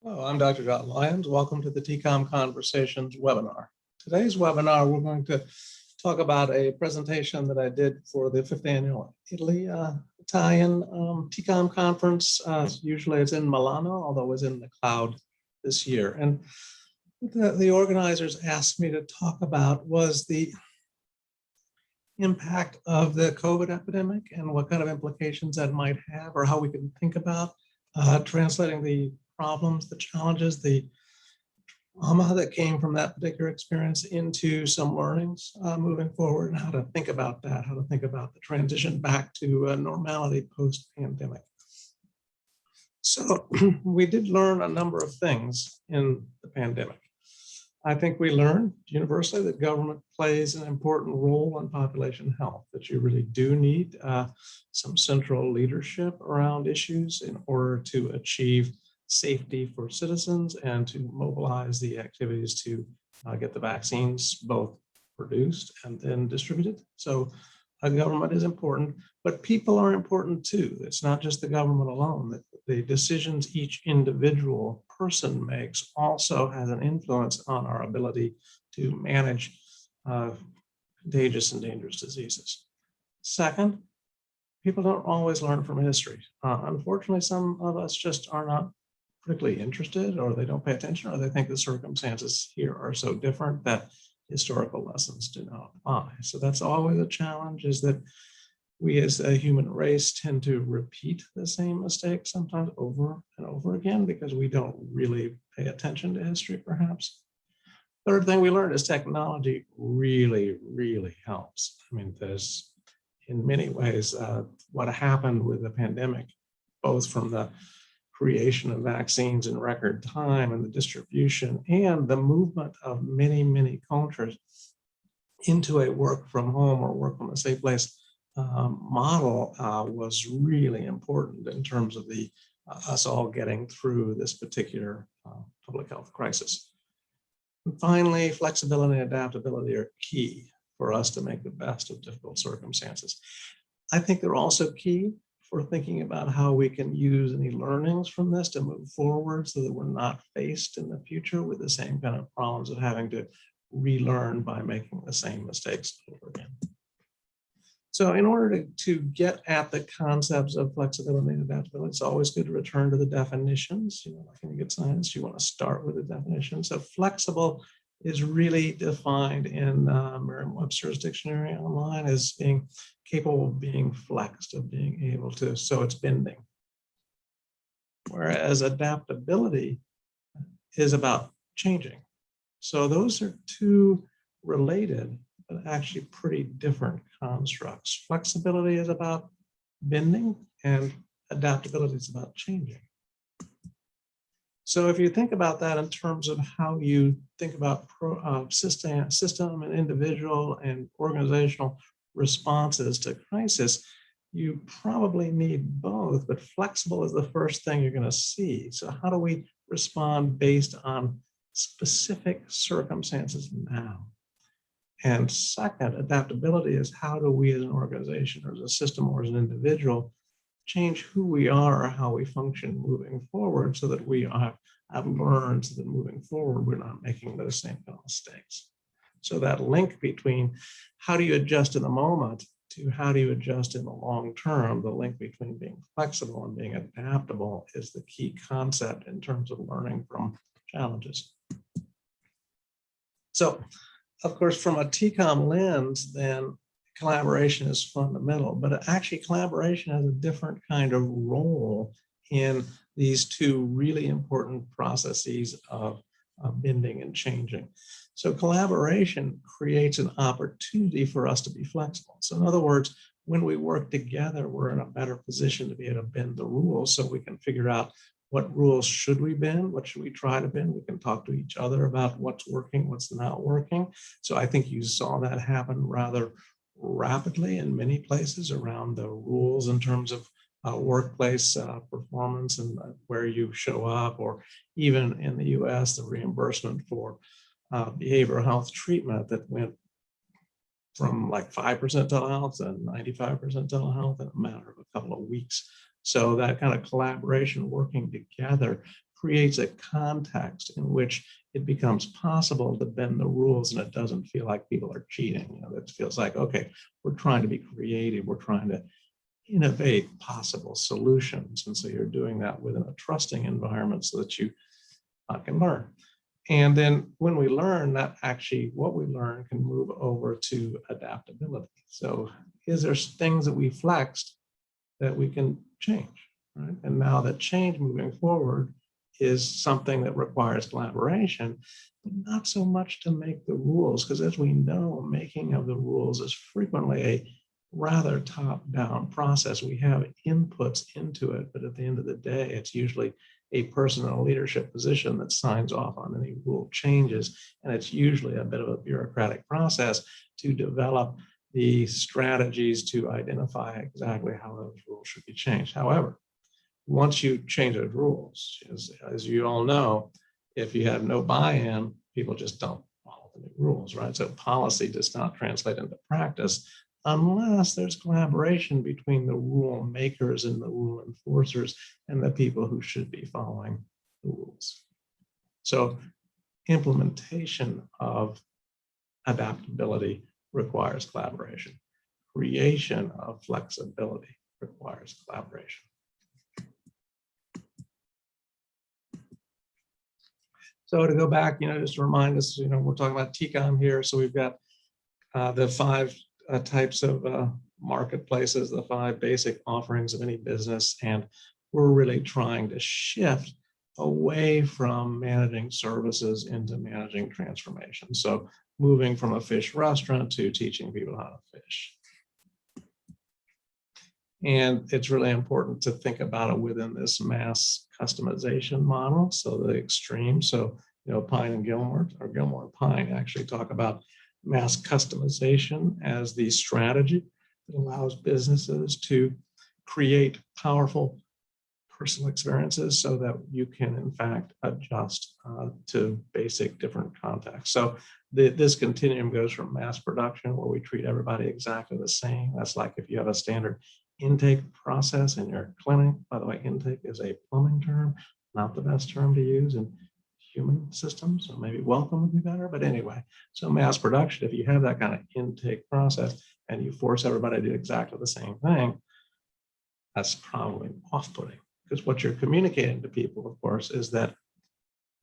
Hello, I'm Dr. John Lyons. Welcome to the TCOM Conversations webinar. Today's webinar, we're going to talk about a presentation that I did for the 5th annual Italian TCOM Conference. Usually it's in Milano, although it's in the cloud this year. And what the organizers asked me to talk about was the impact of the COVID epidemic and what kind of implications that might have, or how we can think about translating the problems, the challenges, the trauma that came from that particular experience into some learnings moving forward, and how to think about that, how to think about the transition back to normality post-pandemic. So we did learn a number of things in the pandemic. I think we learned universally that government plays an important role in population health, that you really do need some central leadership around issues in order to achieve safety for citizens and to mobilize the activities to get the vaccines both produced and then distributed. So government is important, but people are important too. It's not just the government alone. The decisions each individual person makes also has an influence on our ability to manage contagious and dangerous diseases. Second, people don't always learn from history. Unfortunately, some of us just are not particularly interested, or they don't pay attention, or they think the circumstances here are so different that historical lessons do not apply. So that's always a challenge, is that we as a human race tend to repeat the same mistakes sometimes over and over again because we don't really pay attention to history, perhaps. Third thing we learned is technology really, really helps. I mean, there's in many ways what happened with the pandemic, both from the creation of vaccines in record time and the distribution and the movement of many, many cultures into a work from home or work from a safe place model was really important in terms of the us all getting through this particular public health crisis. And finally, flexibility and adaptability are key for us to make the best of difficult circumstances. I think they're also key for thinking about how we can use any learnings from this to move forward so that we're not faced in the future with the same kind of problems of having to relearn by making the same mistakes over again. So in order to get at the concepts of flexibility and adaptability, it's always good to return to the definitions. You know, like in a good science, you want to start with the definition. So flexible is really defined in Merriam-Webster's dictionary online as being capable of being flexed, of being able to, so it's bending. Whereas adaptability is about changing. So those are two related, but actually pretty different constructs. Flexibility is about bending and adaptability is about changing. So if you think about that in terms of how you think about system and individual and organizational responses to crisis, you probably need both, but flexible is the first thing you're going to see. So how do we respond based on specific circumstances now? And second, adaptability is how do we as an organization or as a system or as an individual change who we are or how we function moving forward so that we have learned so that moving forward, we're not making those same kind of mistakes. So that link between how do you adjust in the moment to how do you adjust in the long term, the link between being flexible and being adaptable is the key concept in terms of learning from challenges. So, of course, from a TCOM lens, then collaboration is fundamental, but actually collaboration has a different kind of role in these two really important processes of bending and changing. So collaboration creates an opportunity for us to be flexible. So in other words, when we work together, we're in a better position to be able to bend the rules so we can figure out what rules should we bend, what should we try to bend. We can talk to each other about what's working, what's not working. So I think you saw that happen rather rapidly in many places around the rules in terms of workplace performance and where you show up, or even in the US, the reimbursement for behavioral health treatment that went from like 5% telehealth to 95% telehealth in a matter of a couple of weeks. So that kind of collaboration, working together, creates a context in which it becomes possible to bend the rules and it doesn't feel like people are cheating. You know, it feels like, okay, we're trying to be creative, we're trying to innovate possible solutions. And so you're doing that within a trusting environment so that you can learn. And then when we learn that, actually what we learn can move over to adaptability. So is there things that we flexed that we can change, right? And now that change moving forward is something that requires collaboration, but not so much to make the rules, because as we know, making of the rules is frequently a rather top-down process. We have inputs into it, but at the end of the day, it's usually a person in a leadership position that signs off on any rule changes, and it's usually a bit of a bureaucratic process to develop the strategies to identify exactly how those rules should be changed. However, once you change those rules, as you all know, if you have no buy-in, people just don't follow the new rules, right? So policy does not translate into practice unless there's collaboration between the rule makers and the rule enforcers and the people who should be following the rules. So implementation of adaptability requires collaboration. Creation of flexibility requires collaboration. So to go back, just to remind us, we're talking about TCOM here. So we've got the 5 types of marketplaces, the 5 basic offerings of any business. And we're really trying to shift away from managing services into managing transformation. So moving from a fish restaurant to teaching people how to fish. And it's really important to think about it within this mass customization model. So the extreme, so Pine and Gilmore, or Gilmore and Pine actually talk about mass customization as the strategy that allows businesses to create powerful personal experiences so that you can in fact adjust to basic different contexts. So this continuum goes from mass production, where we treat everybody exactly the same. That's like if you have a standard intake process in your clinic. By the way, intake is a plumbing term, not the best term to use in human systems, so maybe welcome would be better, but anyway. So mass production, if you have that kind of intake process and you force everybody to do exactly the same thing, that's probably off-putting, because what you're communicating to people, of course, is that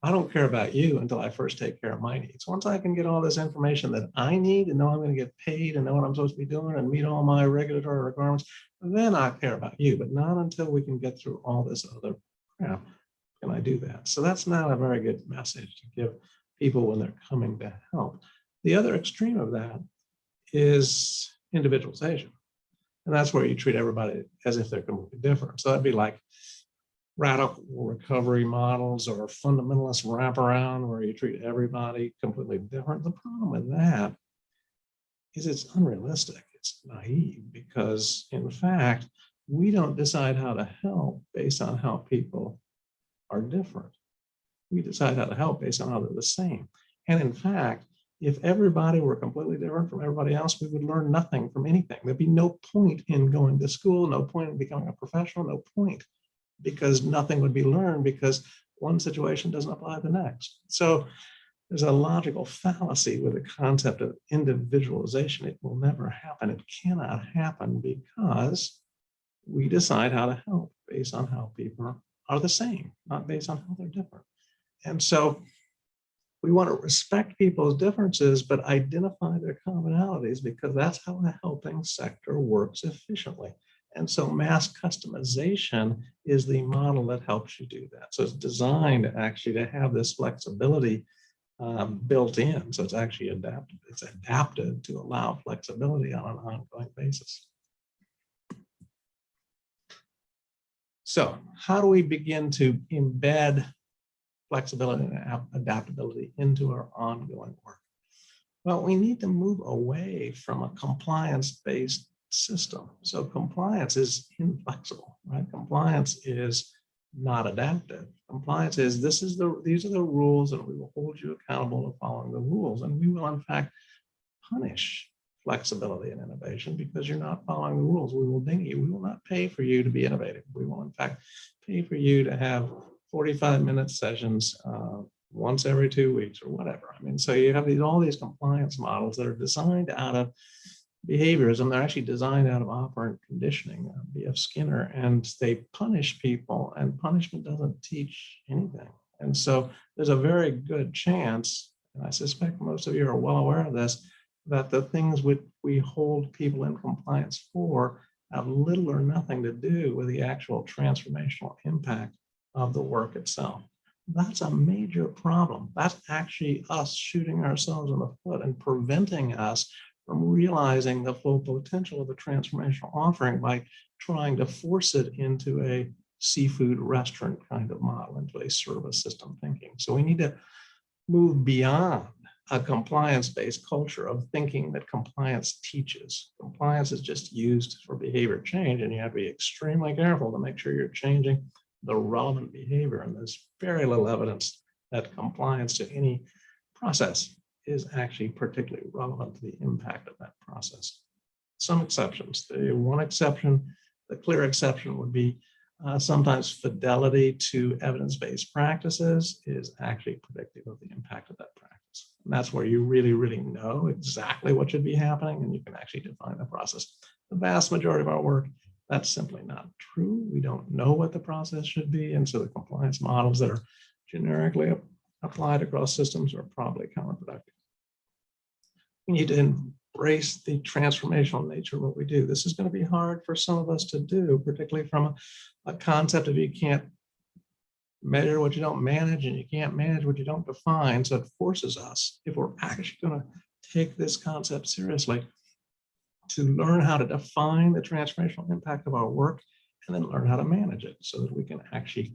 I don't care about you until I first take care of my needs. Once I can get all this information that I need and know I'm going to get paid and know what I'm supposed to be doing and meet all my regulatory requirements, then I care about you, but not until we can get through all this other crap can I do that. So that's not a very good message to give people when they're coming to help. The other extreme of that is individualization. And that's where you treat everybody as if they're completely different. So that'd be like radical recovery models or fundamentalist wraparound, where you treat everybody completely different. The problem with that is it's unrealistic. It's naive, because in fact, we don't decide how to help based on how people are different. We decide how to help based on how they're the same. And in fact, if everybody were completely different from everybody else, we would learn nothing from anything. There'd be no point in going to school, no point in becoming a professional, no point, because nothing would be learned, because one situation doesn't apply to the next. So there's a logical fallacy with the concept of individualization. It will never happen. It cannot happen, because we decide how to help based on how people are the same, not based on how they're different. And so we want to respect people's differences, but identify their commonalities, because that's how a helping sector works efficiently. And so mass customization is the model that helps you do that. So it's designed actually to have this flexibility built in. So it's actually adapted. It's adapted to allow flexibility on an ongoing basis. So how do we begin to embed flexibility and adaptability into our ongoing work? Well, we need to move away from a compliance-based system. So compliance is inflexible, right? Compliance is not adaptive. Compliance is, these are the rules, and we will hold you accountable to following the rules. And we will in fact punish flexibility and innovation because you're not following the rules. We will ding you. We will not pay for you to be innovative. We will in fact pay for you to have 45-minute sessions once every 2 weeks or whatever. I mean, so you have all these compliance models that are designed out of behaviorism. They're actually designed out of operant conditioning, B.F. Skinner, and they punish people, and punishment doesn't teach anything. And so there's a very good chance, and I suspect most of you are well aware of this, that the things which we hold people in compliance for have little or nothing to do with the actual transformational impact of the work itself. That's a major problem. That's actually us shooting ourselves in the foot and preventing us from realizing the full potential of a transformational offering by trying to force it into a seafood restaurant kind of model, into a service system thinking. So we need to move beyond a compliance-based culture of thinking that compliance teaches. Compliance is just used for behavior change, and you have to be extremely careful to make sure you're changing the relevant behavior. And there's very little evidence that compliance to any process is actually particularly relevant to the impact of that process. Some exceptions. The one exception, the clear exception would be sometimes fidelity to evidence-based practices is actually predictive of the impact of that practice. And that's where you really, really know exactly what should be happening, and you can actually define the process. The vast majority of our work, that's simply not true. We don't know what the process should be, and so the compliance models that are generically applied across systems are probably counterproductive. We need to embrace the transformational nature of what we do. This is going to be hard for some of us to do, particularly from a concept of you can't measure what you don't manage and you can't manage what you don't define. So it forces us, if we're actually going to take this concept seriously, to learn how to define the transformational impact of our work and then learn how to manage it so that we can actually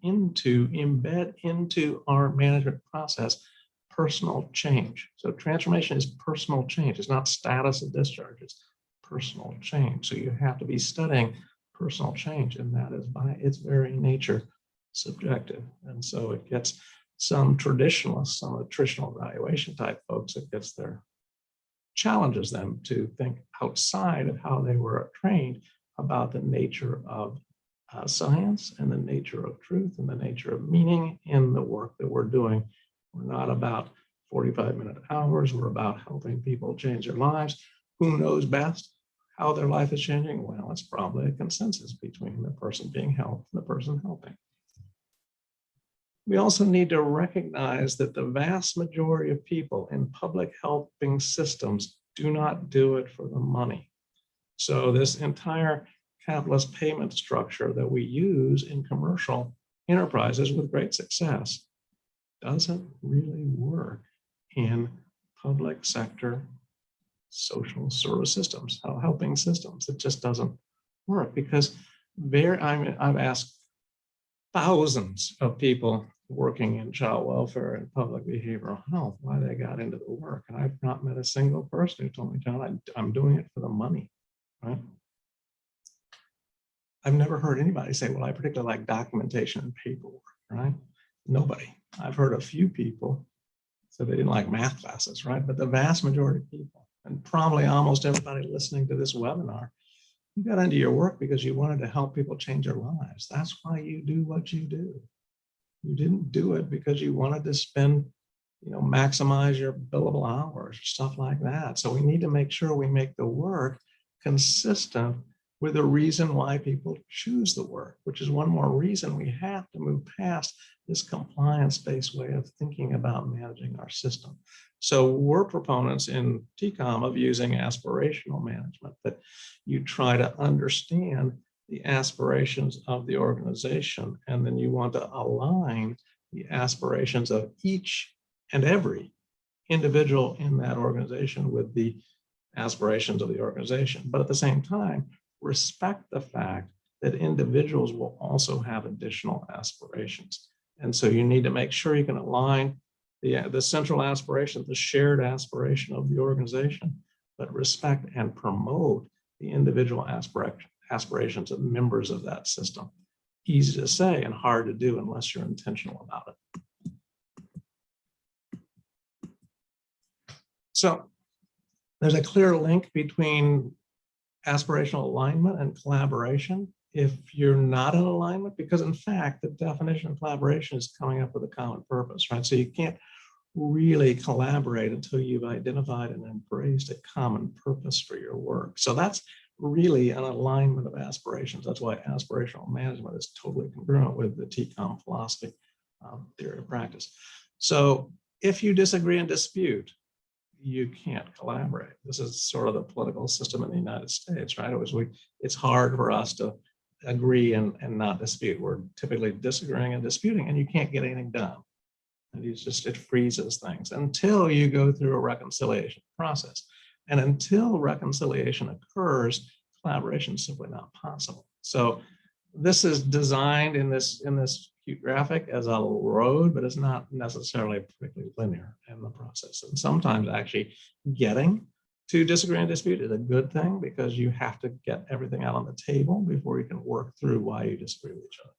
embed into our management process personal change. So transformation is personal change. It's not status of discharge, it's personal change. So you have to be studying personal change, and that is by its very nature subjective. And so it gets some traditionalists, some attritional evaluation type folks, it gets their challenges them to think outside of how they were trained about the nature of science and the nature of truth and the nature of meaning in the work that we're doing. We're not about 45-minute hours. We're about helping people change their lives. Who knows best how their life is changing? Well, it's probably a consensus between the person being helped and the person helping. We also need to recognize that the vast majority of people in public helping systems do not do it for the money. So this entire capitalist payment structure that we use in commercial enterprises with great success doesn't really work in public sector social service systems, helping systems. It just doesn't work because I've asked thousands of people working in child welfare and public behavioral health why they got into the work. And I've not met a single person who told me, John, I'm doing it for the money, right? I've never heard anybody say, well, I particularly like documentation and paperwork, right? Nobody. I've heard a few people say they didn't like math classes, right? But the vast majority of people, and probably almost everybody listening to this webinar, you got into your work because you wanted to help people change their lives. That's why you do what you do. You didn't do it because you wanted to spend, maximize your billable hours or stuff like that. So we need to make sure we make the work consistent with the reason why people choose the work, which is one more reason we have to move past this compliance-based way of thinking about managing our system. So we're proponents in TCOM of using aspirational management, that you try to understand the aspirations of the organization, and then you want to align the aspirations of each and every individual in that organization with the aspirations of the organization. But at the same time, respect the fact that individuals will also have additional aspirations. And so you need to make sure you can align the central aspiration, the shared aspiration of the organization, but respect and promote the individual aspirations of members of that system. Easy to say and hard to do unless you're intentional about it. So there's a clear link between aspirational alignment and collaboration if you're not in alignment, because in fact, the definition of collaboration is coming up with a common purpose, right? So you can't really collaborate until you've identified and embraced a common purpose for your work. So that's really an alignment of aspirations. That's why aspirational management is totally congruent with the TCOM philosophy, theory of practice. So if you disagree and dispute, you can't collaborate. This is sort of the political system in the United States, right? It's hard for us to agree and not dispute. We're typically disagreeing and disputing, and you can't get anything done. And it freezes things until you go through a reconciliation process. And until reconciliation occurs, collaboration is simply not possible. So this is designed in this cute graphic as a road, but it's not necessarily particularly linear in the process. And sometimes actually getting to disagree and dispute is a good thing, because you have to get everything out on the table before you can work through why you disagree with each other.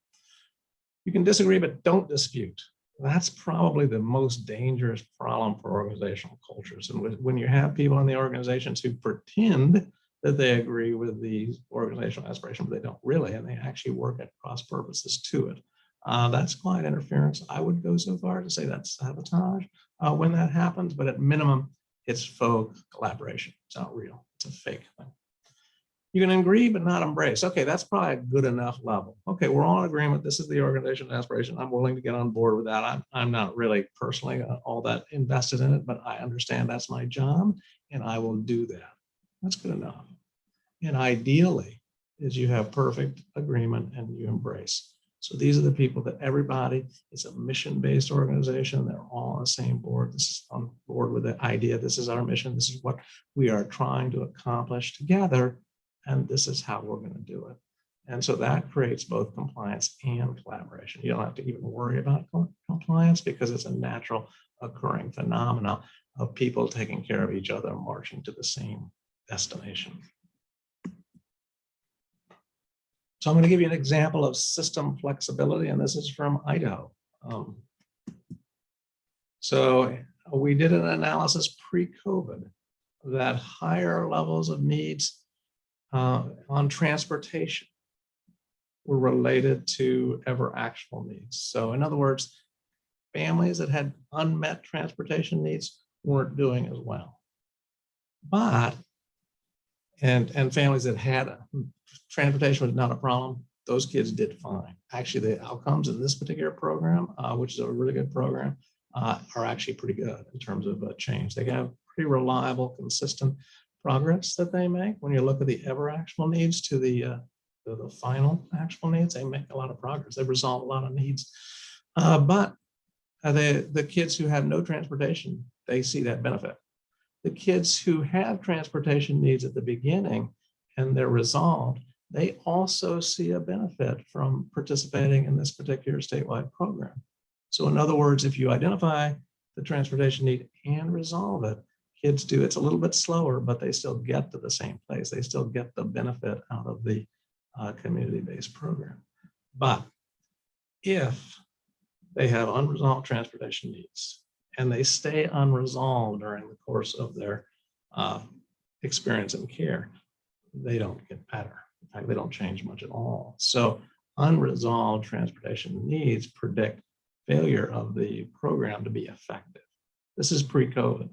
You can disagree, but don't dispute. That's probably the most dangerous problem for organizational cultures. And when you have people in the organizations who pretend that they agree with the organizational aspiration, but they don't really, and they actually work at cross purposes to it, that's client interference. I would go so far to say that's sabotage when that happens, but at minimum, it's faux collaboration. It's not real. It's a fake thing. You can agree, but not embrace. Okay, that's probably a good enough level. Okay, we're all in agreement. This is the organizational aspiration. I'm willing to get on board with that. I'm not really personally all that invested in it, but I understand that's my job, and I will do that. That's good enough. And ideally, is you have perfect agreement and you embrace. So these are the people that everybody, it's a mission-based organization. They're all on the same board. This is on board with the idea. This is our mission. This is what we are trying to accomplish together. And this is how we're going to do it. And so that creates both compliance and collaboration. You don't have to even worry about compliance, because it's a natural occurring phenomenon of people taking care of each other, marching to the same destination. So I'm going to give you an example of system flexibility, and this is from Idaho. So we did an analysis pre-COVID that higher levels of needs on transportation were related to ever actionable needs. So in other words, families that had unmet transportation needs weren't doing as well. But, and families that had transportation was not a problem, those kids did fine. Actually, the outcomes in this particular program, which is a really good program, are actually pretty good in terms of change. They have pretty reliable, consistent progress that they make. When you look at the ever actionable needs to the final actionable needs, they make a lot of progress. They resolve a lot of needs. But the kids who have no transportation, they see that benefit. The kids who have transportation needs at the beginning and they're resolved, they also see a benefit from participating in this particular statewide program. So in other words, if you identify the transportation need and resolve it, kids do. It's a little bit slower, but they still get to the same place. They still get the benefit out of the community-based program. But if they have unresolved transportation needs and they stay unresolved during the course of their experience and care, they don't get better. In fact, they don't change much at all. So unresolved transportation needs predict failure of the program to be effective. This is pre-COVID.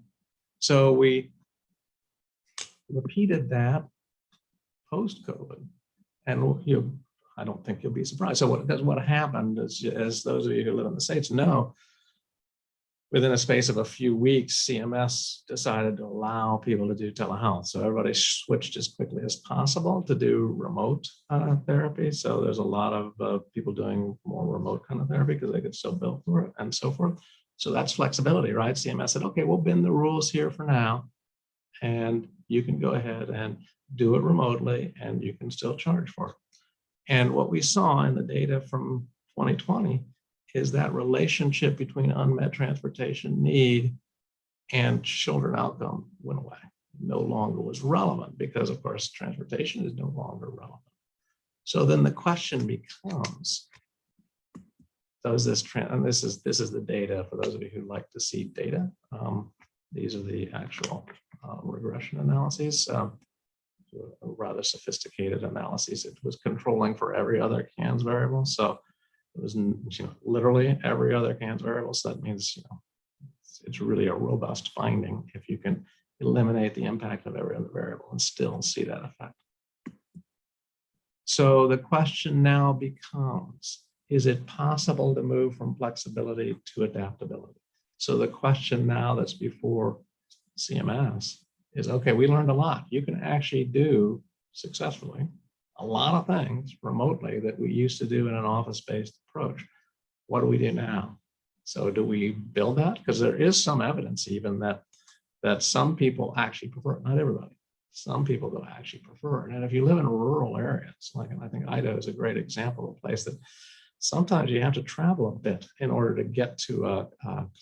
So we repeated that post-COVID, and I don't think you'll be surprised. So what happened is, as those of you who live in the States know, within a space of a few weeks, CMS decided to allow people to do telehealth. So everybody switched as quickly as possible to do remote therapy. So there's a lot of people doing more remote kind of therapy because they could still bill for it and so forth. So that's flexibility, right? CMS said, okay, we'll bend the rules here for now, and you can go ahead and do it remotely, and you can still charge for it. And what we saw in the data from 2020 is that relationship between unmet transportation need and children outcome went away. No longer was relevant because, of course, transportation is no longer relevant. So then the question becomes, does this trend, and this is the data for those of you who like to see data. These are the actual regression analyses. a rather sophisticated analysis. It was controlling for every other CANS variable. So it was, literally every other CANS variable. So that means, it's really a robust finding if you can eliminate the impact of every other variable and still see that effect. So the question now becomes, is it possible to move from flexibility to adaptability? So the question now that's before CMS is, okay, we learned a lot. You can actually do successfully a lot of things remotely that we used to do in an office-based approach. What do we do now? So do we build that? Because there is some evidence even that some people actually prefer it, not everybody. Some people do actually prefer it. And if you live in rural areas, like, I think Idaho is a great example of a place that sometimes you have to travel a bit in order to get to a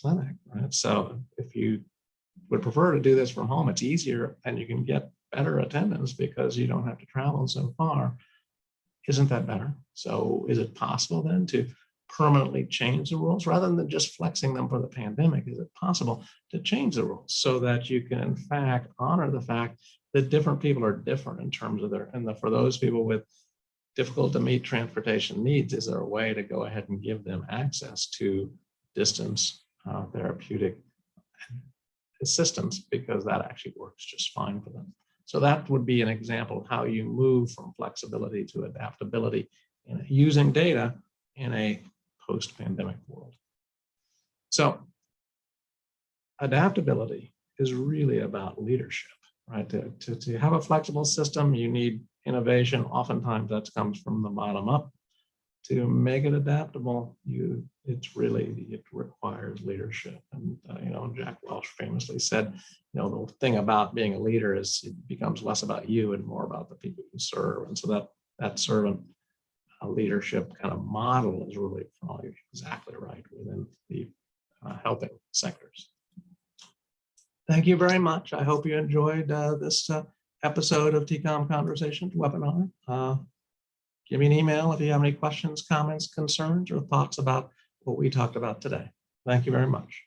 clinic, right? So if you would prefer to do this from home, it's easier and you can get better attendance because you don't have to travel so far. Isn't that better? So is it possible then to permanently change the rules rather than just flexing them for the pandemic? Is it possible to change the rules so that you can in fact honor the fact that different people are different in terms of for those people with difficult to meet transportation needs, is there a way to go ahead and give them access to distance therapeutic assistance, because that actually works just fine for them. So that would be an example of how you move from flexibility to adaptability using data in a post-pandemic world. So adaptability is really about leadership, right? To have a flexible system, you need innovation. Oftentimes that comes from the bottom up. To make it adaptable, it requires leadership. And Jack Welch famously said, the thing about being a leader is it becomes less about you and more about the people you serve. And so that servant leadership kind of model is really probably exactly right within the helping sectors. Thank you very much. I hope you enjoyed this episode of TCOM Conversations webinar. Give me an email if you have any questions, comments, concerns, or thoughts about what we talked about today. Thank you very much.